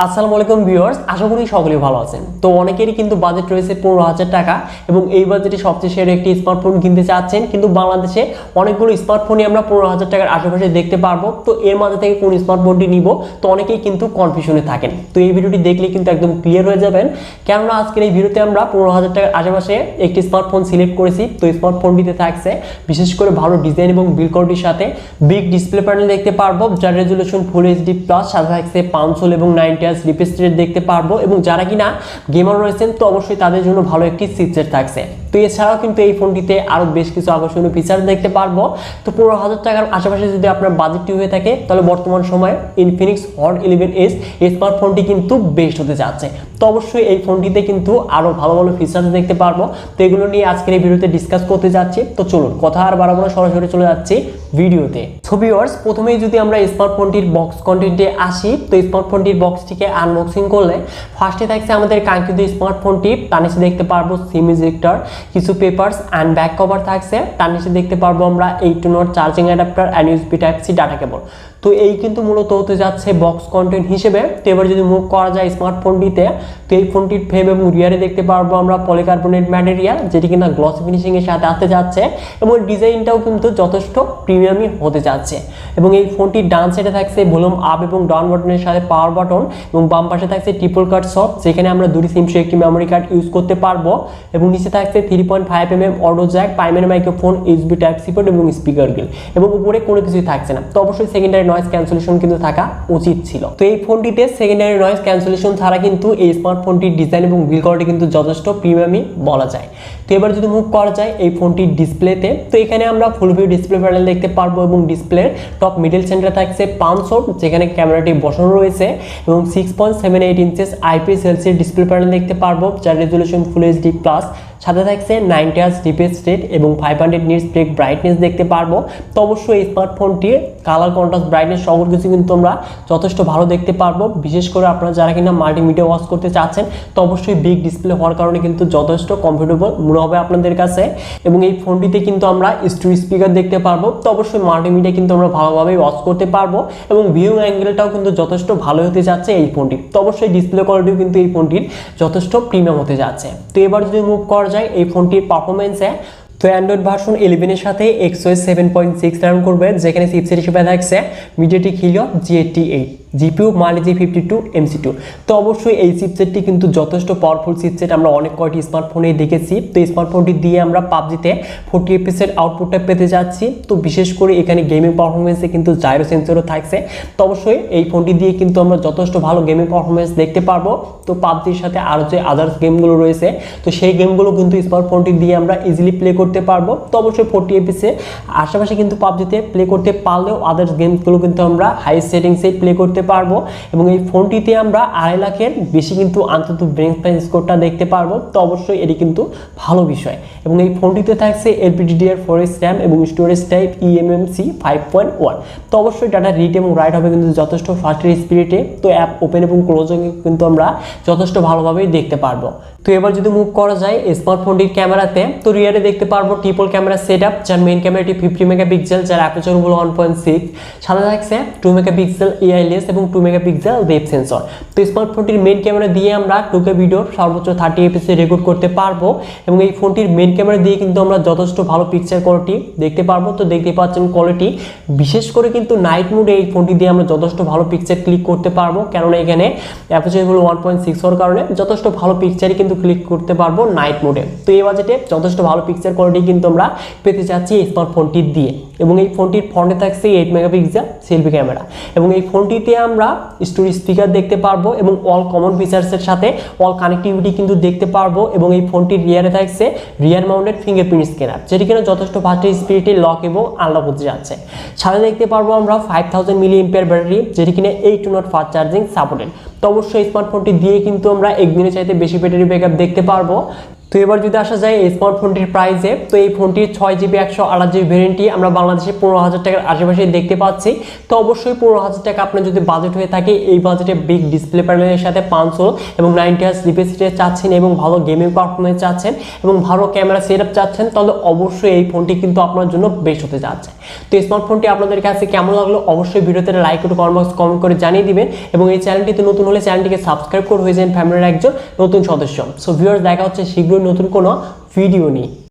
আসসালামু আলাইকুম ভিউয়ার্স, আশা করি সকলেই ভালো আছেন। তো অনেকেরই কিন্তু বাজেট রয়েছে 15,000 টাকা এবং এই বাজেটে সবচেয়ে সেরা একটি স্মার্টফোন কিনতে চাচ্ছেন, কিন্তু বাংলাদেশে অনেকগুলো স্মার্টফোনই আমরা 15,000 টাকার আশেপাশে দেখতে পারবো। তো এর মাঝে থেকে কোন স্মার্টফোনটি নিব, তো অনেকেই কিন্তু কনফিউশনে থাকেন। তো এই ভিডিওটি দেখলে কিন্তু একদম ক্লিয়ার হয়ে যাবেন, কেননা আজকের এই ভিডিওতে আমরা 15,000 টাকার আশেপাশে একটি স্মার্টফোন সিলেক্ট করেছি। তো স্মার্টফোনটিতে থাকছে বিশেষ করে ভালো ডিজাইন এবং বিল্ড কোয়ালিটির সাথে বিগ ডিসপ্লে প্যানেল দেখতে পারবো, যার রেজুলেশন ফুল এইচডি প্লাস, সাথে থাকছে 500 এবং 90 হার্জ রিফ্রেশ রেট দেখতে পারবো। এবং যারা কিনা গেমার রয়েছেন তো অবশ্যই তাদের জন্য ভালো একটি চিপসেট থাকছে। তো এছাড়াও কিন্তু এই ফোনটিতে আরো বেশ কিছু আকর্ষণীয় ফিচার দেখতে পারবো। তো 15,000 টাকার আশেপাশে যদি আপনার বাজেটটি হয়ে থাকে, তাহলে বর্তমান সময়ে ইনফিনিক্স হট 11s এই স্মার্টফোনটি কিন্তু বেস্ট হতে যাচ্ছে। তো অবশ্যই এই ফোনটিতে কিন্তু আরো ভালো ভালো ফিচার দেখতে পারবো। তো এগুলো নিয়ে আজকের এই ভিডিওতে ডিসকাস করতে যাচ্ছি। তো চলুন কথা আর বাড়াবো না, সরাসরি চলে যাচ্ছি ভিডিওতে। সো ভিউয়ার্স, প্রথমেই যদি আমরা স্মার্টফোনটির বক্স কন্টেন্টে আসি, তো স্মার্টফোনটির বক্সটিকে আনবক্সিং করলে ফার্স্টে থাকছে আমাদের কাঙ্ক্ষিত স্মার্টফোনটি। তার নিচে দেখতে পারবো সিম ইজেক্টর, কিছু পেপারস অ্যান্ড ব্যাক কভার থাকছে। তার নিচে দেখতে পারবো আমরা 8 নট charging adapter and USB type C data cable. তো এই কিন্তু মূলত হতে যাচ্ছে বক্স কন্টেন্ট হিসেবে। তো এবার যদি মুভ করা যায় স্মার্টফোনটিতে, তো এই ফোনটির ফ্রেম এবং রিয়ারে দেখতে পারবো আমরা পলিকার্বনেট ম্যাটেরিয়াল, যেটি কিনা গ্লসি ফিনিশিং এর সাথে আসতে যাচ্ছে এবং ডিজাইনটাও কিন্তু যথেষ্ট প্রিমিয়ামই হতে যাচ্ছে। এবং এই ফোনটির ডান সাইডে থাকছে ভলিউম আপ এবং ডাউন বাটনের সাথে পাওয়ার বাটন, এবং বাম পাশে থাকছে ট্রিপল কাট সফট, যেখানে আমরা দুটি সিম সহ একটি মেমোরি কার্ড ইউজ করতে পারবো। এবং নিচে থাকছে 3.5mm audio jack, primary microphone, USB type C port এবং স্পিকার গ্রিল, এবং উপরে কোনো কিছুই থাকছে না। তো অবশ্যই সেকেন্ডারি নয়েজ ক্যান্সেলেশন কিন্তু থাকা উচিত ছিল। তো এই ফোনটিতে সেকেন্ডারি নয়েজ ক্যান্সেলেশন ছাড়া কিন্তু এই স্মার্টফোনটির ডিজাইন এবং বিল্ড কোয়ালিটি কিন্তু যথেষ্ট প্রিমিয়ামই বলা যায়। তো এবার যদি মুভ করা যায় এই ফোনটির ডিসপ্লেতে, তো এখানে আমরা ফুল ভিউ ডিসপ্লে প্যানেল দেখতে পারবো এবং ডিসপ্লের টপ মিডল সেন্টারে থাকছে 500, যেখানে ক্যামেরাটি বসানো রয়েছে, এবং 6.78 inches IPS LCD display panel দেখতে পারবো, যার রেজুলেশন ফুল এইচডি প্লাস, সাথে থাকছে 90 হার্জ রিফ্রেশ রেট এবং 500 নিটস ব্রেক ব্রাইটনেস দেখতে পারবো। তো অবশ্যই এই স্মার্টফোনটির কালার কন্ট্রাস্ট ব্রাইটনেস সকল কিছু কিন্তু আমরা যথেষ্ট ভালো দেখতে পারবো। বিশেষ করে আপনারা যারা কিনা মাল্টিমিডিয়া ওয়াচ করতে চাচ্ছেন, তো অবশ্যই বিগ ডিসপ্লে হওয়ার কারণে কিন্তু যথেষ্ট কমফোর্টেবল মনে হবে আপনাদের কাছে। এবং এই ফোনটিতে কিন্তু আমরা স্টুডিও স্পিকার দেখতে পারবো। তো অবশ্যই মাল্টিমিডিয়া কিন্তু আমরা ভালোভাবে ওয়াচ করতে পারবো এবং ভিউ অ্যাঙ্গেলটাও কিন্তু যথেষ্ট ভালো হতে যাচ্ছে এই ফোনটি। তো অবশ্যই ডিসপ্লে কোয়ালিটিও কিন্তু এই ফোনটির যথেষ্ট প্রিমিয়াম হতে যাচ্ছে। তো এবার যদি মুভ করা যায় এই ফোনটির পারফরমেন্সে, তো অ্যান্ড্রয়েড ভার্সন 11 এর সাথে XOS 7.6 রান করবে, যেখানে চিপসেট হিসেবে থাকছে MediaTek Helio G88, GPU Mali G52 MC2। তো অবশ্যই এই চিপসেটটি কিন্তু যথেষ্ট পাওয়ারফুল চিপসেট, আমরা অনেক কয়টি স্মার্টফোনেই দেখেছি। তো এই স্মার্টফোনটি দিয়ে আমরা পাবজিতে 40 FPS আউটপুটটা পেতে যাচ্ছি। তো বিশেষ করে এখানে গেমিং পারফরমেন্সে কিন্তু জাইরো সেন্সরও থাকছে। তো অবশ্যই এই ফোনটি দিয়ে কিন্তু আমরা যথেষ্ট ভালো গেমিং পারফরমেন্স দেখতে পারবো। তো পাবজির সাথে আরও যে আদার্স গেমগুলো রয়েছে, তো সেই গেমগুলো কিন্তু স্মার্টফোনটি দিয়ে আমরা ইজিলি প্লে করতে পারবো। তো অবশ্যই 40 FPS আশেপাশে কিন্তু পাবজিতে প্লে করতে পারলেও আদার্স গেমগুলো কিন্তু আমরা হাই সেটিংসে প্লে করতে পারবো। এবং এই ফোনটিতে আমরা 2.5 লাখের বেশি কিন্তু অন্তত ব্রেন প্রাইস স্কোরটা দেখতে পারবো। তো অবশ্যই এটি কিন্তু ভালো বিষয়। এবং এই ফোনটিতে থাকছে LPDDR4 RAM এবং স্টোরেজ টাইপ eMMC 5.1। তো অবশ্যই ডাটা রিড এবং রাইট হবে কিন্তু যথেষ্ট ফাস্ট স্পিডে। তো অ্যাপ ওপেন এবং ক্লোজিং কিন্তু আমরা যথেষ্ট ভালোভাবেই দেখতে পারবো। তো এবার যদি মুভ করা যায় স্মার্টফোনটির ক্যামেরাতে, তো রিয়ারে দেখতে পারবো ট্রিপল ক্যামেরা সেটআপ, যার মেইন ক্যামেরাটি 50 মেগাপিক্সেল, যার অ্যাপারচার হলো 1.6, সাথে থাকছে 2 মেগাপিক্সেল AI লেন্স এবং 2 মেগাপিক্সেল ডেপথ সেন্সর। তো স্মার্টফোনটির মেইন ক্যামেরা দিয়ে আমরা 2K ভিডিও সর্বোচ্চ 30 fps রেকর্ড করতে পারবো। এবং এই ফোনটির মেইন ক্যামেরা দিয়ে কিন্তু আমরা যথেষ্ট ভালো পিকচার কোয়ালিটি দেখতে পারবো। তো দেখতে পাচ্ছেন কোয়ালিটি, বিশেষ করে কিন্তু নাইট মোডে এই ফোনটি দিয়ে আমরা যথেষ্ট ভালো পিকচার ক্লিক করতে পারবো, কেননা এখানে অ্যাপারচার হলো 1.6 হওয়ার কারণে যথেষ্ট ভালো পিকচারই কিন্তু ক্লিক করতে পারবো নাইট মোডে। তো এই বাজেটে যথেষ্ট ভালো পিকচার কোয়ালিটি কিন্তু আমরা পেতে যাচ্ছি এই স্মার্টফোনটি দিয়ে। এবং এই ফোনটির ফ্রন্টে থাকছে 8 মেগাপিক্সেল সেলফি ক্যামেরা, এবং এই ফোনটিতে আমরা স্টোরেজ স্পিকার দেখতে পারবো এবং অল কমন ফিচার্সের সাথে অল কানেক্টিভিটি কিন্তু দেখতে পারবো। এবং এই ফোনটির রিয়ারে থাকছে রিয়ার মাউন্টেড ফিঙ্গারপ্রিন্ট স্ক্যানার, যেটি কিনা যথেষ্ট ফাস্ট স্পিডে লক এবং আনলক হতে যাচ্ছে। সাথে দেখতে পারবো আমরা 5000 mAh ব্যাটারি, যেটি কিনা 8 নট ফাস্ট চার্জিং সাপোর্টেড। তো অবশ্যই স্মার্টফোনটি দিয়ে কিন্তু আমরা একদিনের চাইতে বেশি ব্যাটারি ব্যাকআপ দেখতে পারবো। তো এবার যদি আসা যায় এই স্মার্টফোনটির প্রাইসে, তো এই ফোনটির 6GB 128GB ভ্যারিয়েন্টটি আমরা বাংলাদেশে 15,000 টাকার আশেপাশে দেখতে পাচ্ছি। তো অবশ্যই 15,000 টাকা আপনার যদি বাজেট হয়ে থাকে, এই বাজেটে বিগ ডিসপ্লে প্যানেলের সাথে 500 এবং 90Hz রিফ্রেশ রেট চাচ্ছেন এবং ভালো গেমিং পারফরমেন্স চাচ্ছেন এবং ভালো ক্যামেরা সেটআপ চাচ্ছেন, তাহলে অবশ্যই এই ফোনটি কিন্তু আপনার জন্য বেস্ট হতে যাচ্ছে। তো এই স্মার্টফোনটি আপনাদের কাছে কেমন লাগলো অবশ্যই ভিডিওতে লাইক করে কমেন্ট করে জানিয়ে দিবেন এবং এই চ্যানেলটিতে নতুন হলে চ্যানেলটিকে সাবস্ক্রাইব করে হয়ে যান ফ্যামিলির একজন নতুন সদস্য। সো ভিউয়ার্স, দেখা হচ্ছে শীঘ্রই নতুন কোনো ভিডিও নিয়ে।